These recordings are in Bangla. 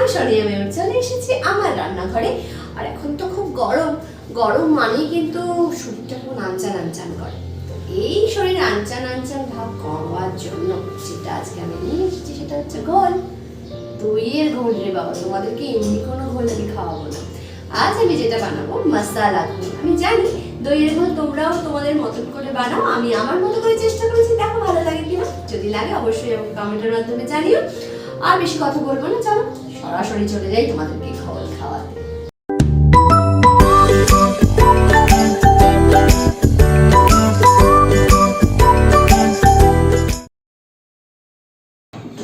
আমি সোনিয়া মেয়র চলে এসেছি আমার রান্নাঘরে। আর এখন তো খুব গরম, গরম মানেই কিন্তু শরীরটা খুব আনচান করে। এই শরীর আনচান ভাব কমাবার জন্য যেটা আজকে আমি নিয়ে এসেছি সেটা হচ্ছে ঘোল। দইয়ের ঘোল রে বাবা, তোমাদেরকে এমনি কোনো ঘোল আমি খাওয়াবো না। আজ আমি যেটা বানাবো মশালা ঘোল। আমি জানি দইয়ের ঘোল তোমরাও তোমাদের মতন করে বানাও, আমি আমার মতো করে চেষ্টা করেছি, দেখো ভালো লাগে কিনা। যদি লাগে অবশ্যই আমাকে কমেন্টের মাধ্যমে জানিও। আর বেশি কথা বলবো না, চলো সরাসরি চলে যাই তোমাদেরকে ঘোল খাওয়াতে।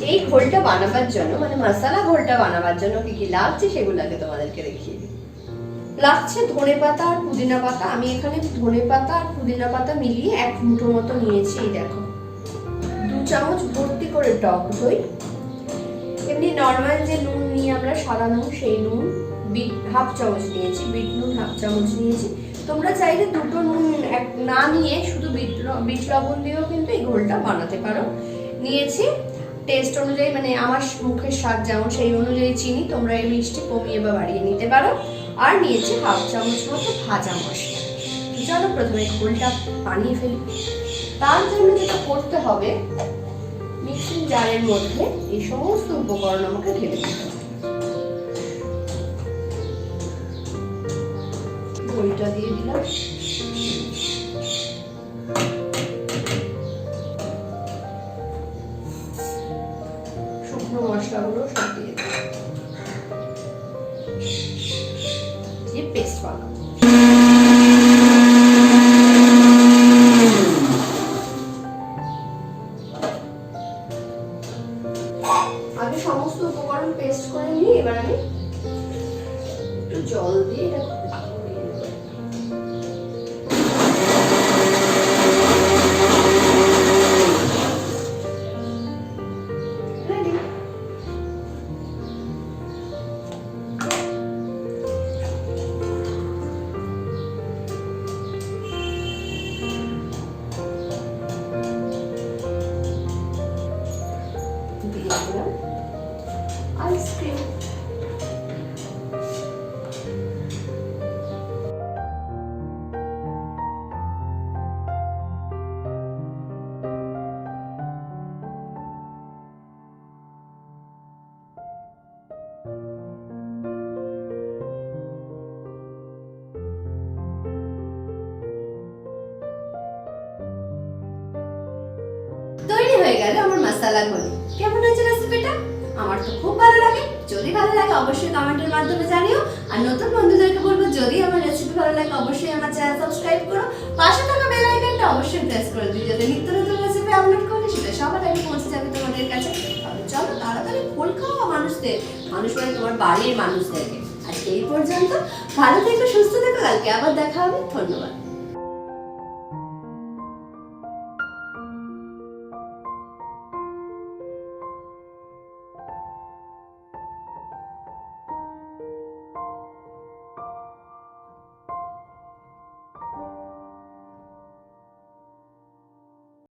এই ঘোলটা বানাবার জন্য মানে মশালা ঘোলটা বানাবার জন্য কি কি লাগছে সেগুলো আগে তোমাদেরকে দেখিয়ে দিই। লাগছে ধনে পাতা আর পুদিনা পাতা। আমি এখানে ধনে পাতা আর পুদিনা পাতা মিলিয়ে 1 মুঠো মতো নিয়েছি। এই দেখো 2 চামচ ভর্তি করে টক দই, এমনি নর্মাল যে নুন নিয়ে আমরা সাদা নুন সেই নুন, বিট হাফ চামচ নিয়েছি, বিট নুন হাফ চামচ নিয়েছি। তোমরা চাইলে দুটো নুন না নিয়ে শুধু বিট লবণ দিয়েও কিন্তু এই ঘোলটা বানাতে পারো। নিয়েছি টেস্ট অনুযায়ী, মানে আমার মুখের স্বাদ যেমন সেই অনুযায়ী চিনি, তোমরা এই মিষ্টি কমিয়ে বা বাড়িয়ে নিতে পারো। আর নিয়েছি হাফ চামচ মতো ভাজা মশলা। চলো প্রথমে ঘোলটা বানিয়ে ফেলি। তার জন্য যেটা করতে হবে, মিক্সিং জারের মধ্যে এই সমস্ত উপকরণ আমাকে ঢেলে দিতে হবে। ঘোলটা দিয়ে দিলাম, শুকনো মশলাগুলো সব দিয়ে দিলাম, দিয়ে পেস্ট বানাবো। আগে সমস্ত উপকরণ পেস্ট করে নিয়ে এবার আমি একটু জল দিয়ে এটা আইসক্রিম। তৈরি হয়ে গেল আমার মশালা ঘোল। কেমন হয়েছে রেসিপিটা? আমার তো খুব ভালো লাগে। যদি ভালো লাগে অবশ্যই কমেন্টের মাধ্যমে জানিও। আর নতুন বন্ধুদেরকে বলবো, যদি আমার রেসিপি ভালো লাগে অবশ্যই আমার চ্যানেল সাবস্ক্রাইব করো, পাশে থাকা বেল আইকনটা অবশ্যই প্রেস করে দিও, যাতে নিত্য নতুন রেসিপি আপলোড করলে সেটা সবার আগে পৌঁছে যাবে তোমাদের কাছে। তাহলে চলো তাড়াতাড়ি ঘোল খাওয়া মানুষদের, মানুষ মানে তোমার বাড়ির মানুষদেরকে। আজকে এই পর্যন্ত, ভালো থেকো, সুস্থ থেকো, কালকে আবার দেখা হবে। ধন্যবাদ।